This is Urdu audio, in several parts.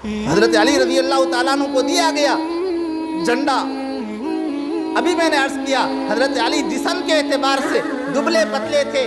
حضرت علی رضی اللہ تعالیٰ عنہ کو دیا گیا جھنڈا۔ ابھی میں نے عرض کیا حضرت علی جسم کے اعتبار سے دبلے پتلے تھے،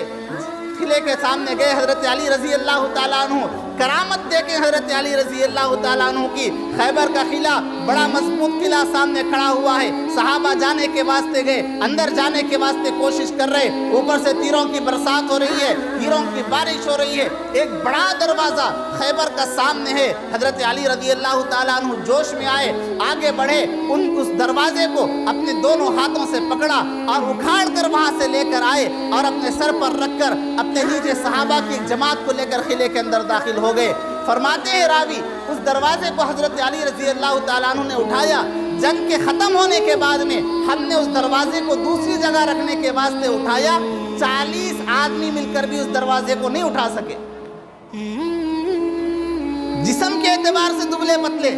قلعے کے سامنے گئے حضرت علی رضی اللہ تعالیٰ عنہ، کرامت دیکھیں حضرت علی رضی اللہ تعالیٰ عنہ کی۔ خیبر کا قلعہ بڑا مضبوط قلعہ سامنے کھڑا ہوا ہے، صحابہ جانے کے واسطے گئے، اندر جانے کے واسطے کوشش کر رہے، اوپر سے تیروں کی برسات ہو رہی ہے، تیروں کی بارش ہو رہی ہے، ایک بڑا دروازہ خیبر کا سامنے ہے۔ حضرت علی رضی اللہ تعالیٰ عنہ جوش میں آئے، آگے بڑھے، اس دروازے کو اپنے دونوں ہاتھوں سے پکڑا اور اکھاڑ کر وہاں سے لے کر آئے اور اپنے سر پر رکھ کر اپنے نیچے صحابہ کی ایک جماعت کو لے کر قلعے کے اندر داخل ہو گئے۔ فرماتے ہیں راوی اس دروازے کو حضرت علی رضی اللہ تعالیٰ عنہ نے اٹھایا۔ جنگ کے ختم ہونے کے بعد میں ہم نے اس دروازے کو دوسری جگہ رکھنے کے واسطے اٹھایا، 40 آدمی مل کر بھی اس دروازے کو نہیں اٹھا سکے۔ جسم کے اعتبار سے دبلے پتلے،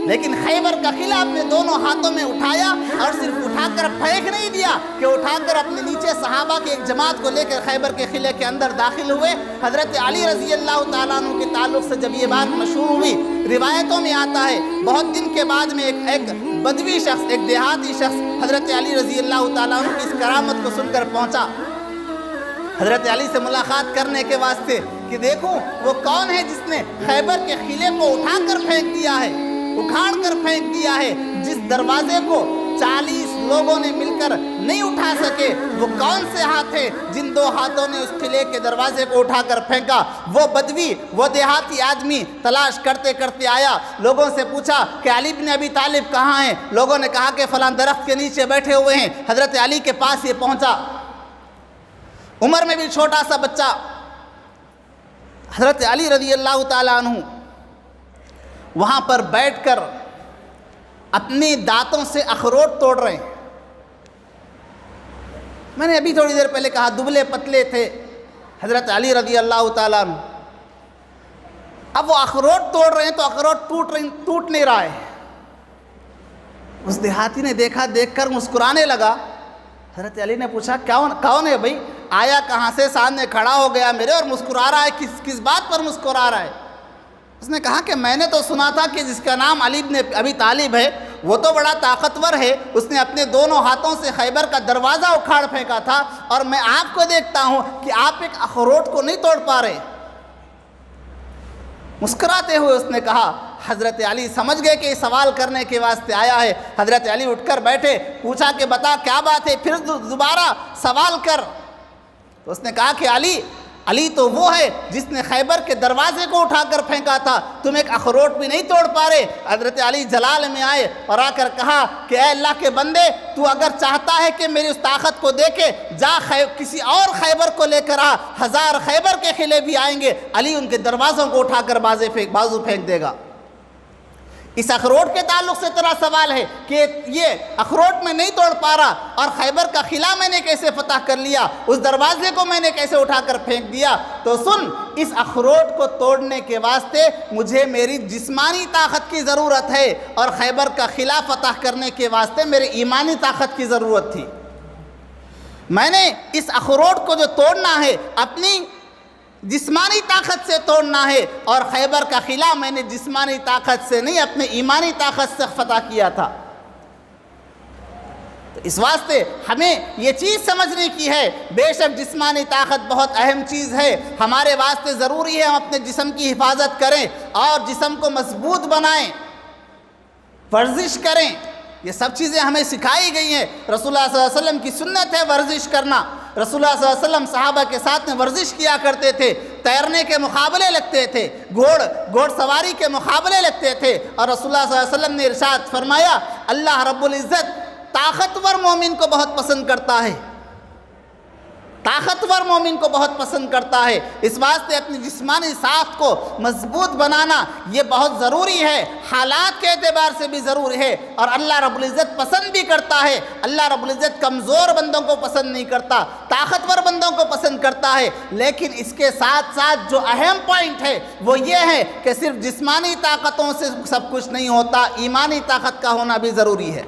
لیکن خیبر کا قلعہ اپنے دونوں ہاتھوں میں اٹھایا اور صرف اٹھا کر پھینک نہیں دیا کہ اٹھا کر اپنے نیچے صحابہ کی ایک جماعت کو لے کر خیبر کے قلعے کے اندر داخل ہوئے۔ حضرت علی رضی اللہ تعالیٰ عنہ کے تعلق سے جب یہ بات مشہور ہوئی، روایتوں میں آتا ہے بہت دن کے بعد میں ایک بدوی شخص، ایک دیہاتی شخص حضرت علی رضی اللہ تعالیٰ عنہ کی اس کرامت کو سن کر پہنچا حضرت علی سے ملاقات کرنے کے واسطے کہ دیکھوں وہ کون ہے جس نے خیبر کے قلعے کو اٹھا کر پھینک دیا ہے، اکھاڑ کر پھینک دیا ہے، جس دروازے کو 40 لوگوں نے مل کر نہیں اٹھا سکے، وہ کون سے ہاتھ ہیں جن دو ہاتھوں نے اس قلعے کے دروازے کو اٹھا کر پھینکا۔ وہ بدوی، وہ دیہاتی آدمی تلاش کرتے کرتے آیا، لوگوں سے پوچھا کہ علی بن ابی طالب کہاں ہیں؟ لوگوں نے کہا کہ فلاں درخت کے نیچے بیٹھے ہوئے ہیں۔ حضرت علی کے پاس یہ پہنچا، عمر میں بھی چھوٹا سا بچہ، حضرت علی رضی اللہ تعالیٰ عنہ وہاں پر بیٹھ کر اپنے دانتوں سے اخروٹ توڑ رہے ہیں۔ میں نے ابھی تھوڑی دیر پہلے کہا دبلے پتلے تھے حضرت علی رضی اللہ تعالیٰ عنہ، اب وہ اخروٹ توڑ رہے ہیں تو اخروٹ ٹوٹ نہیں رہا ہے۔ اس دیہاتی نے دیکھا، دیکھ کر مسکرانے لگا۔ حضرت علی نے پوچھا کون ہے بھائی؟ آیا کہاں سے؟ سامنے کھڑا ہو گیا میرے اور مسکرا رہا ہے، کس بات پر مسکرا رہا ہے؟ اس نے کہا کہ میں نے تو سنا تھا کہ جس کا نام علی بن ابی طالب ہے وہ تو بڑا طاقتور ہے، اس نے اپنے دونوں ہاتھوں سے خیبر کا دروازہ اکھاڑ پھینکا تھا، اور میں آپ کو دیکھتا ہوں کہ آپ ایک اخروٹ کو نہیں توڑ پا رہے۔ مسکراتے ہوئے اس نے کہا، حضرت علی سمجھ گئے کہ یہ سوال کرنے کے واسطے آیا ہے۔ حضرت علی اٹھ کر بیٹھے، پوچھا کہ بتا کیا بات ہے، پھر دوبارہ سوال کر۔ تو اس نے کہا کہ علی تو وہ ہے جس نے خیبر کے دروازے کو اٹھا کر پھینکا تھا، تم ایک اخروٹ بھی نہیں توڑ پا رہے۔ حضرت علی جلال میں آئے اور آ کر کہا کہ اے اللہ کے بندے، تو اگر چاہتا ہے کہ میری اس طاقت کو دیکھے، جا کسی اور خیبر کو لے کر آ، 1000 خیبر کے قلعے بھی آئیں گے، علی ان کے دروازوں کو اٹھا کر بازو پھینک دے گا۔ اس اخروٹ کے تعلق سے تیرا سوال ہے کہ یہ اخروٹ میں نہیں توڑ پا رہا، اور خیبر کا قلعہ میں نے کیسے فتح کر لیا، اس دروازے کو میں نے کیسے اٹھا کر پھینک دیا؟ تو سن، اس اخروٹ کو توڑنے کے واسطے مجھے میری جسمانی طاقت کی ضرورت ہے، اور خیبر کا قلعہ فتح کرنے کے واسطے میرے ایمانی طاقت کی ضرورت تھی۔ میں نے اس اخروٹ کو جو توڑنا ہے اپنی جسمانی طاقت سے توڑنا ہے، اور خیبر کا قلعہ میں نے جسمانی طاقت سے نہیں اپنے ایمانی طاقت سے فتح کیا تھا۔ تو اس واسطے ہمیں یہ چیز سمجھنے کی ہے، بے شک جسمانی طاقت بہت اہم چیز ہے، ہمارے واسطے ضروری ہے ہم اپنے جسم کی حفاظت کریں اور جسم کو مضبوط بنائیں، ورزش کریں۔ یہ سب چیزیں ہمیں سکھائی گئی ہیں۔ رسول اللہ صلی اللہ علیہ وسلم کی سنت ہے ورزش کرنا۔ رسول اللہ صلی اللہ علیہ وسلم صحابہ کے ساتھ میں ورزش کیا کرتے تھے، تیرنے کے مقابلے لگتے تھے، گھوڑ سواری کے مقابلے لگتے تھے، اور رسول اللہ صلی اللہ علیہ وسلم نے ارشاد فرمایا، اللہ رب العزت طاقتور مومن کو بہت پسند کرتا ہے، طاقتور مومن کو بہت پسند کرتا ہے۔ اس واسطے اپنی جسمانی ساخت کو مضبوط بنانا یہ بہت ضروری ہے، حالات کے اعتبار سے بھی ضروری ہے، اور اللہ رب العزت پسند بھی کرتا ہے۔ اللہ رب العزت کمزور بندوں کو پسند نہیں کرتا، طاقتور بندوں کو پسند کرتا ہے۔ لیکن اس کے ساتھ ساتھ جو اہم پوائنٹ ہے وہ یہ ہے کہ صرف جسمانی طاقتوں سے سب کچھ نہیں ہوتا، ایمانی طاقت کا ہونا بھی ضروری ہے۔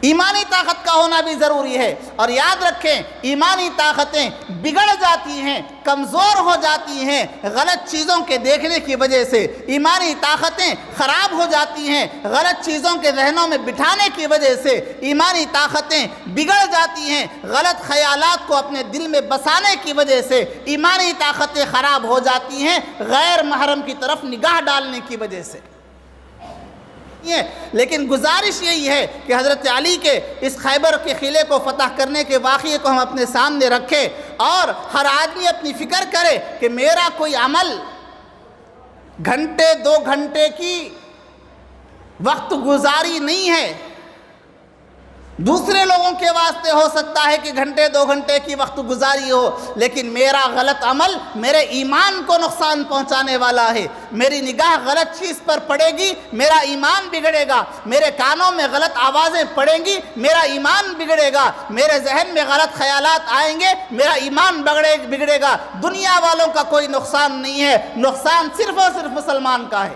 ایمانی طاقت کا ہونا بھی ضروری ہے۔ اور یاد رکھیں ایمانی طاقتیں بگڑ جاتی ہیں، کمزور ہو جاتی ہیں غلط چیزوں کے دیکھنے کی وجہ سے، ایمانی طاقتیں خراب ہو جاتی ہیں غلط چیزوں کے ذہنوں میں بٹھانے کی وجہ سے، ایمانی طاقتیں بگڑ جاتی ہیں غلط خیالات کو اپنے دل میں بسانے کی وجہ سے، ایمانی طاقتیں خراب ہو جاتی ہیں غیر محرم کی طرف نگاہ ڈالنے کی وجہ سے۔ لیکن گزارش یہی ہے کہ حضرت علی کے اس خیبر کے قلعے کو فتح کرنے کے واقعے کو ہم اپنے سامنے رکھیں، اور ہر آدمی اپنی فکر کرے کہ میرا کوئی عمل گھنٹے 2 گھنٹے کی وقت گزاری نہیں ہے۔ دوسرے لوگوں کے واسطے ہو سکتا ہے کہ گھنٹے 2 گھنٹے کی وقت گزاری ہو، لیکن میرا غلط عمل میرے ایمان کو نقصان پہنچانے والا ہے۔ میری نگاہ غلط چیز پر پڑے گی، میرا ایمان بگڑے گا۔ میرے کانوں میں غلط آوازیں پڑیں گی، میرا ایمان بگڑے گا۔ میرے ذہن میں غلط خیالات آئیں گے، میرا ایمان بگڑے گا۔ دنیا والوں کا کوئی نقصان نہیں ہے، نقصان صرف اور صرف مسلمان کا ہے۔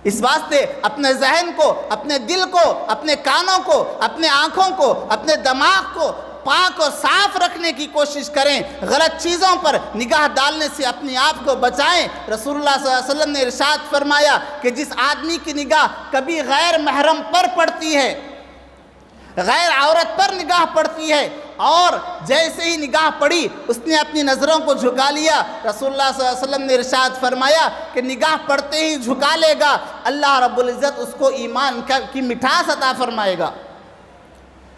اس واسطے اپنے ذہن کو، اپنے دل کو، اپنے کانوں کو، اپنے آنکھوں کو، اپنے دماغ کو پاک اور صاف رکھنے کی کوشش کریں، غلط چیزوں پر نگاہ ڈالنے سے اپنے آپ کو بچائیں۔ رسول اللہ صلی اللہ علیہ وسلم نے ارشاد فرمایا کہ جس آدمی کی نگاہ کبھی غیر محرم پر پڑتی ہے، غیر عورت پر نگاہ پڑتی ہے، اور جیسے ہی نگاہ پڑی اس نے اپنی نظروں کو جھکا لیا، رسول اللہ صلی اللہ علیہ وسلم نے ارشاد فرمایا کہ نگاہ پڑتے ہی جھکا لے گا، اللہ رب العزت اس کو ایمان کی مٹھاس عطا فرمائے گا۔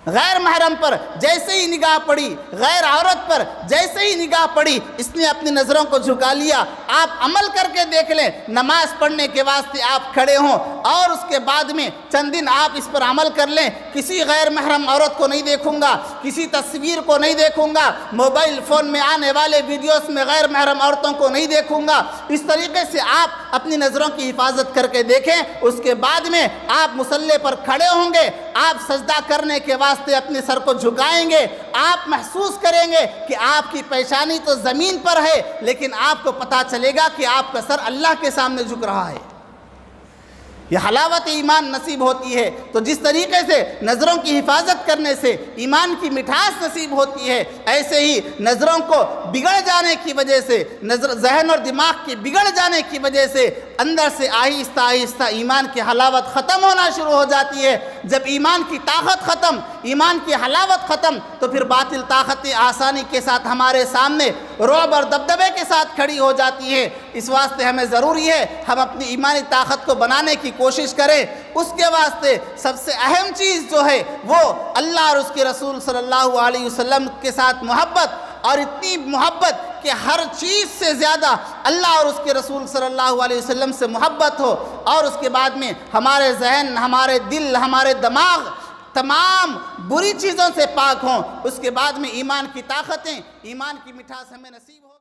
غیر محرم پر جیسے ہی نگاہ پڑی، غیر عورت پر جیسے ہی نگاہ پڑی، اس نے اپنی نظروں کو جھکا لیا۔ آپ عمل کر کے دیکھ لیں، نماز پڑھنے کے واسطے آپ کھڑے ہوں اور اس کے بعد میں چند دن آپ اس پر عمل کر لیں، کسی غیر محرم عورت کو نہیں دیکھوں گا، کسی تصویر کو نہیں دیکھوں گا، موبائل فون میں آنے والے ویڈیوز میں غیر محرم عورتوں کو نہیں دیکھوں گا، اس طریقے سے آپ اپنی نظروں کی حفاظت کر کے دیکھیں۔ اس کے بعد میں آپ مصلی پر کھڑے ہوں گے، آپ سجدہ کرنے کے واسطے اپنے سر کو جھکائیں گے، آپ محسوس کریں گے کہ آپ کی پیشانی تو زمین پر ہے، لیکن آپ کو پتہ چلے گا کہ آپ کا سر اللہ کے سامنے جھک رہا ہے۔ یہ حلاوت ایمان نصیب ہوتی ہے۔ تو جس طریقے سے نظروں کی حفاظت کرنے سے ایمان کی مٹھاس نصیب ہوتی ہے، ایسے ہی نظروں کو بگڑ جانے کی وجہ سے، ذہن اور دماغ کی بگڑ جانے کی وجہ سے اندر سے آہستہ آہستہ ایمان کی حلاوت ختم ہونا شروع ہو جاتی ہے۔ جب ایمان کی طاقت ختم، ایمان کی حلاوت ختم، تو پھر باطل طاقتیں آسانی کے ساتھ ہمارے سامنے رعب اور دبدبے کے ساتھ کھڑی ہو جاتی ہے۔ اس واسطے ہمیں ضروری ہے ہم اپنی ایمانی طاقت کو بنانے کی کوشش کریں۔ اس کے واسطے سب سے اہم چیز جو ہے وہ اللہ اور اس کے رسول صلی اللہ علیہ وسلم کے ساتھ محبت، اور اتنی محبت کہ ہر چیز سے زیادہ اللہ اور اس کے رسول صلی اللہ علیہ وسلم سے محبت ہو، اور اس کے بعد میں ہمارے ذہن، ہمارے دل، ہمارے دماغ تمام بری چیزوں سے پاک ہوں۔ اس کے بعد میں ایمان کی طاقتیں، ایمان کی مٹھاس ہمیں نصیب ہو۔